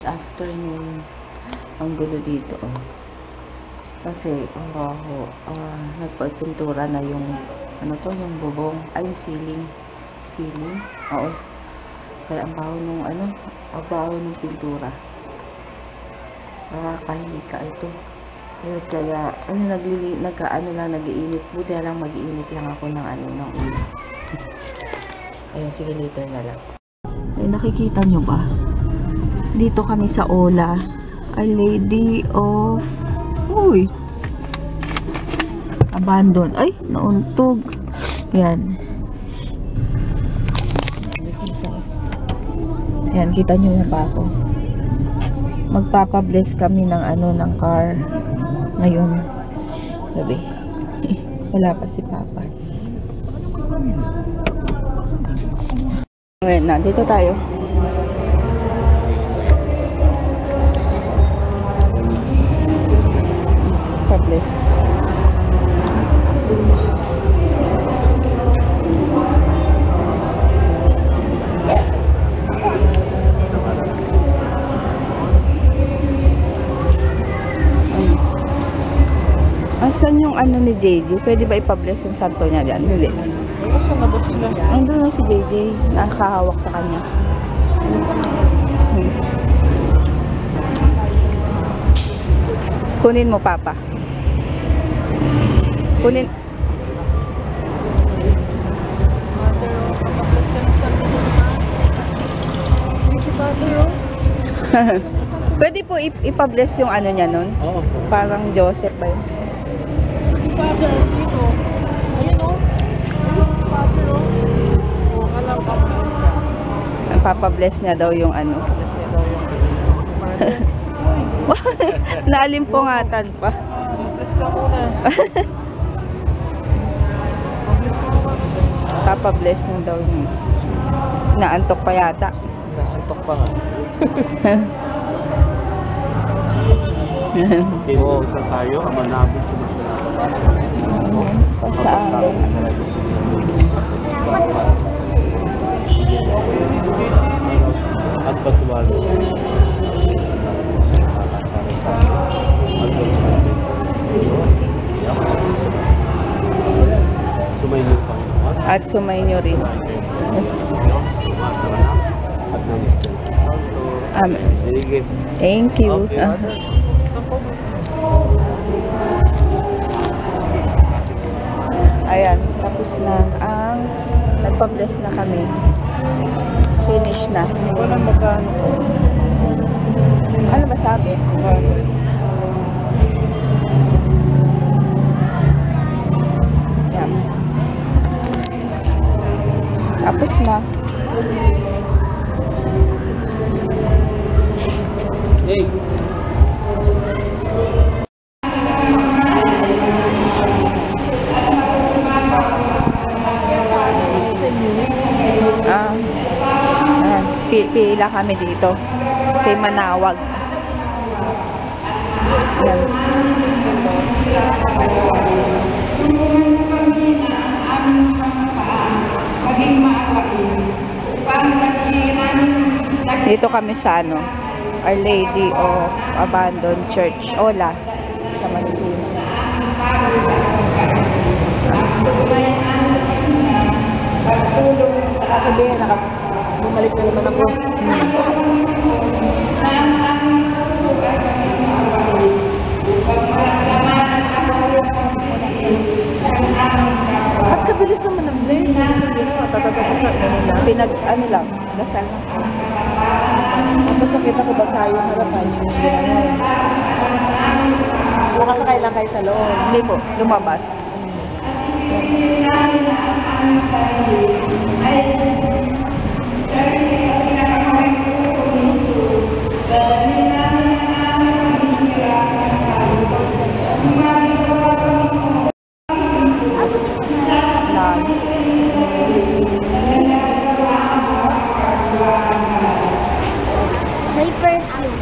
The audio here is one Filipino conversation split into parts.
Afternoon, ang gulo dito, oh. Kasi ang baho, nagpagpintura na yung ano to, yung bubong, ay yung ceiling, oo. Kaya ang baho nung ano, ang baho nung pintura. Kahika ito. Kaya nag-iinit. Buti lang mag-iinit lang ako ng ng ulo. Ayun, sige, later na lang. Ay, nakikita nyo ba? Dito kami sa Ola. Our Lady of... Uy! Abandon. Ay, nauntog. Yan. Yan, kita nyo na ba ako? Magpapabless kami ng ng car. Ngayon. Gabi. Wala pa si Papa. Ngayon na, dito tayo. Pabless. Asan yung ni JJ? Pwede ba ipabless yung santo niya dyan? Hindi. Asan na ba sila? Andun na si JJ. Nakahawak sa kanya. Kunin mo, Papa. Kunin. Pwede po ipabless yung niya nun? Oo. Parang Joseph ba yun? Father, dito. Ayun o. Father o. O, alam pa mo. Ang papabless niya daw yung Bless niya daw yung Naalimpungatan pa. Bless ka muna. Papabless niya daw yung naantok pa yata. Nasantok pa nga. Oo, isa tayo. Manabot ko na sila. Pasaan. At pagtuwalo. Sumainyo pa. At sumainyo rin. Amen. Sige. Thank you. Okay. Ayan, tapos na ang nagpa-bless na kami. Finish na. Walang magkano. Ano ba sabi? Yan. Tapos na. Hey. Pila kami dito kay Manawag. Yan. Dito kami sa Our Lady of Abandon Church, Ola, sa Manila. Sabihin, bumalik na naman ako. At kabilis naman ng blaze. Hindi na, Pinag, lang, dasal lang. Tapos nakita ko basa yung harapan yung ginawa. Nakasakay lang kayo sa loob. Hindi po, lumabas. May perfume.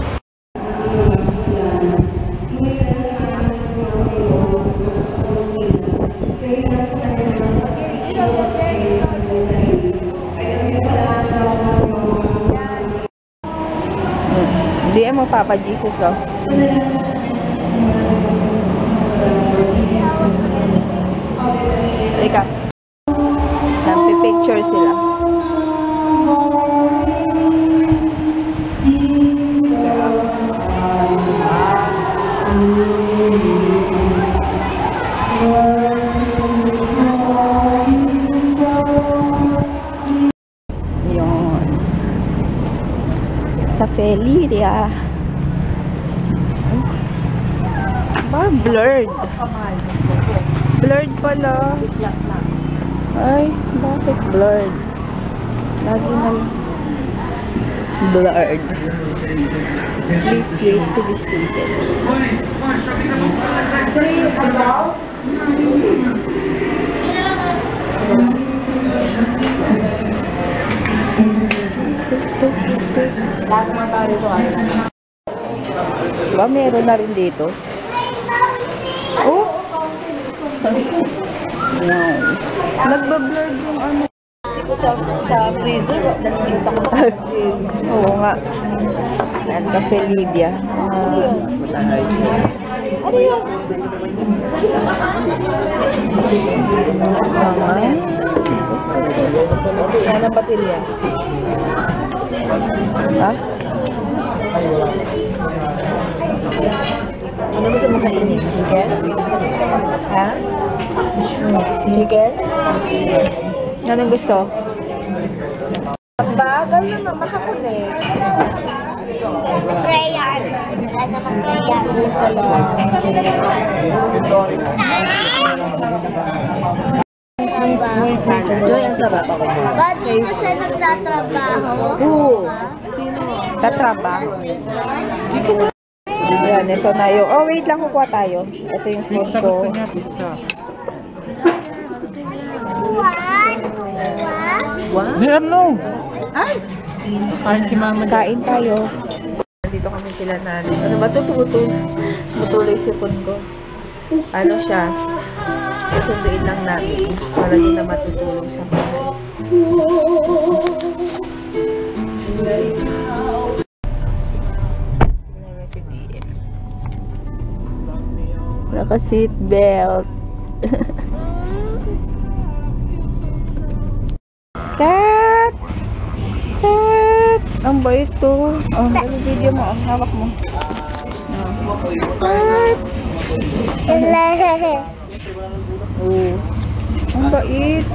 DM mo Papa Jesus, oh. Halika. Nagpi-picture sila. Yun. Cafe Lydia. Ba, blurred. Blurred pala. Ay, bakit blurred? Lagi na blurred. Please wait to be seated. Ba, meron na rin dito. Oh! Wow. Nagbablurred yung ano. Ko sa freezer, nakikita ko ba? Oo nga. Yan, Cafe Lydia. Ano yun? Ano yun? Yan ang baterya. Ha? Ano gusto mo kainin? Chicken? Ha? Chicken? Anong gusto? Bagal naman, makakunik. Prayer. Wala naman prayer. Joy, ang sarap ako. Ba't dito siya nagtatrabaho? Oo. Tatraba. Ayan, ito na yung... Oh, wait lang, kukuha tayo. Ito yung food ko. What? Di ano? Kain si mama. Kain tayo. Dito kami sila na... Ano ba ito? Tumutuloy sipon ko. Ano siya? Susunduin lang namin para din na matutulog sa bahay. Si DM. Naka-seatbelt. Cat! Cat! Ang bait to. Oh, ano video mo? Oh, hawak mo. Cat! Oh. Ang bait.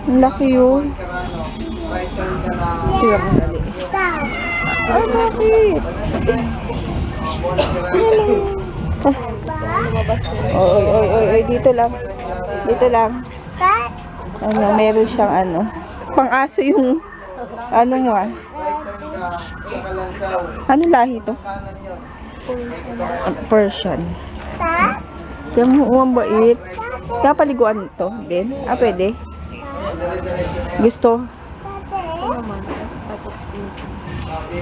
Ang laki yun. Tira mo dali. Ay, bakit? Oy, oy, oy, oy, dito lang. Dito lang. Ano, meron siyang ano. Pang-aso yung ano mo ah. Ano lahi to? Persian. Yung ang bait. Kaya paliguan to din. Ah, pwede. Gusto?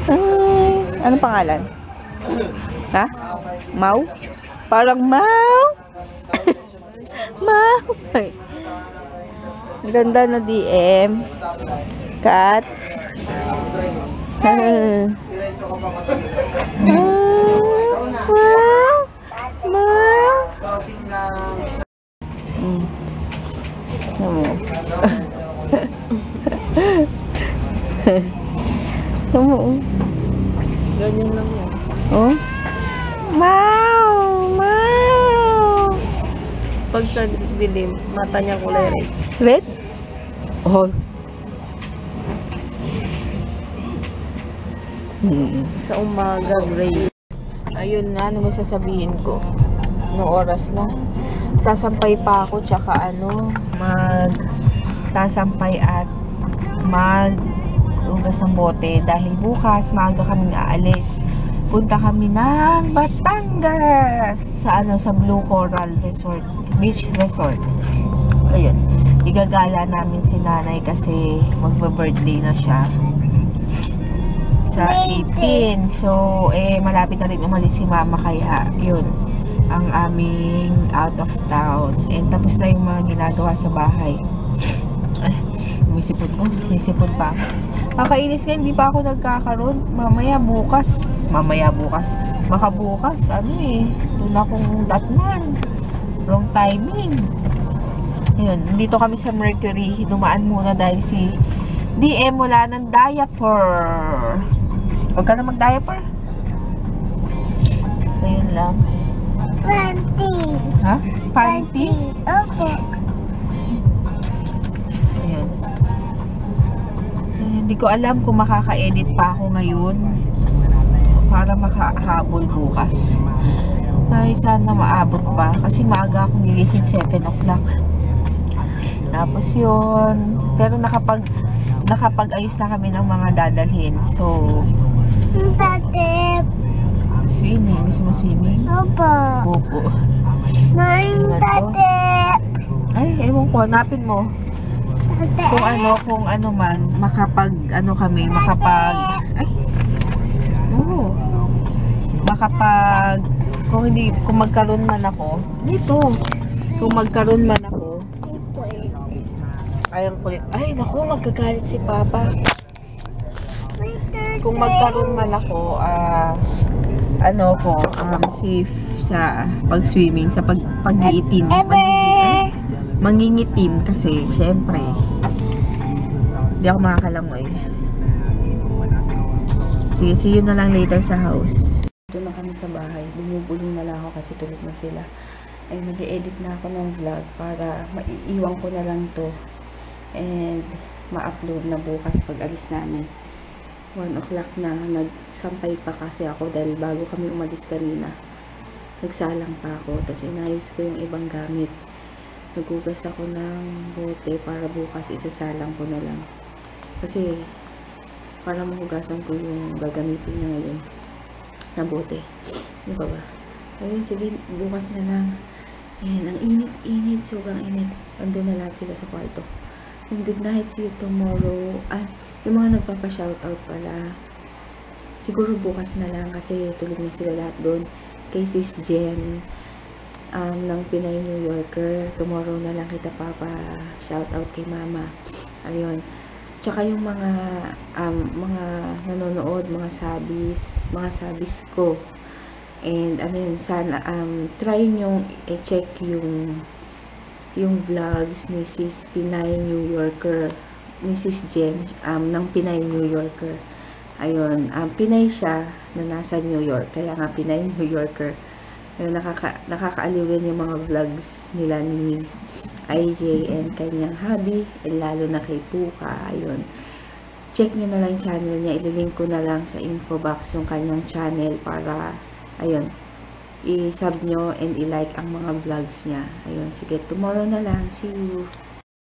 Ay, anong pangalan? Ha? Mau? Parang Mau? Mau? Ay. Ang ganda na DM. Cat. Mau? Mau? Tumo. Ganyan lang yan. Oh? Mau! Mau! Pag sa dilim, mata niya kulay red. Red? Oh. Sa umaga, gray. Ayun nga, ano may sasabihin ko? No oras na. Sasampay pa ako, tsaka ano, sasampay at hugas ng bote dahil bukas maaga kaming aalis. Punta kami ng Batangas sa sa Blue Coral Resort, Beach Resort. Ayun. Igagala namin si nanay kasi magbe-birthday na siya sa 18. So, malapit na rin umalis si mama kaya yun ang aming out of town. And tapos na yung mga ginagawa sa bahay. May sipon pa. Kakainis nga, hindi pa ako nagkakaroon. Mamaya bukas. Baka bukas, doon akong datnan. Wrong timing. Ayun, dito kami sa Mercury. Dumaan muna dahil si DM wala ng diaper. Huwag ka na mag-diaper. Ayun lang. Panty. Ha? Panty? Opo. Ayan. Hindi ko alam kung makaka-edit pa ako ngayon para makahabol bukas. Ay, sana maabot pa kasi maaga akong gigising 7 o'clock. Tapos yun, pero nakapag-ayos na kami ng mga dadalhin. So, Tate. swimming. Gusto mo swimming? Opo. Opo. Main tate. Ay, ewan ko, hanapin mo. Tate. Kung ano man, kung magkaroon man ako, ay, ang kulit. Ay, naku, magkagalit si Papa. Kung magkaroon man ako, safe sa pag-swimming, sa pag-iitim. Mangingitim kasi, syempre, hindi ako makakalangoy. Sige, see you na lang later sa house. Doon na kami sa bahay. Bumubuling na lang ako kasi tulog na sila. Ay, mag-edit na ako ng vlog para maiiwan ko na lang to. And ma-upload na bukas pag alis namin. 1 o'clock na. Nagsampay pa kasi ako dahil bago kami umalis kanina. Nagsalang pa ako. Tapos inayos ko yung ibang gamit. Nagugas ako ng bote para bukas isasalang ko na lang. Kasi para mahugasan ko yung gagamitin na ngayon na bote. Di ba ba? Ayun, sige, bukas na lang. Ayan, ang init, sobrang init. Ando na lahat sila sa kwarto. And good night, see you tomorrow. Yung mga nagpapa-shoutout pala. Siguro bukas na lang kasi tulog na sila lahat doon. Kay Sis Jen, ng Pinay New Yorker. Tomorrow na lang kita shoutout kay Mama. Ayun. Tsaka yung mga nanonood, mga sabis ko. And sana try nyo i-check yung vlogs ni Sis Pinay New Yorker, ni Sis Jen ng Pinay New Yorker. Ayun, Pinay siya na nasa New York, kaya nga Pinay New Yorker. Ayun, nakakaaliw din yung mga vlogs nila ni IJ and kanyang hubby, and lalo na kay Puka. Ayun, check nyo na lang yung channel niya. Ililink ko na lang sa info box yung kanyang channel para, ayun, i-sub nyo and i-like ang mga vlogs niya. Ayun, sige, tomorrow na lang. See you!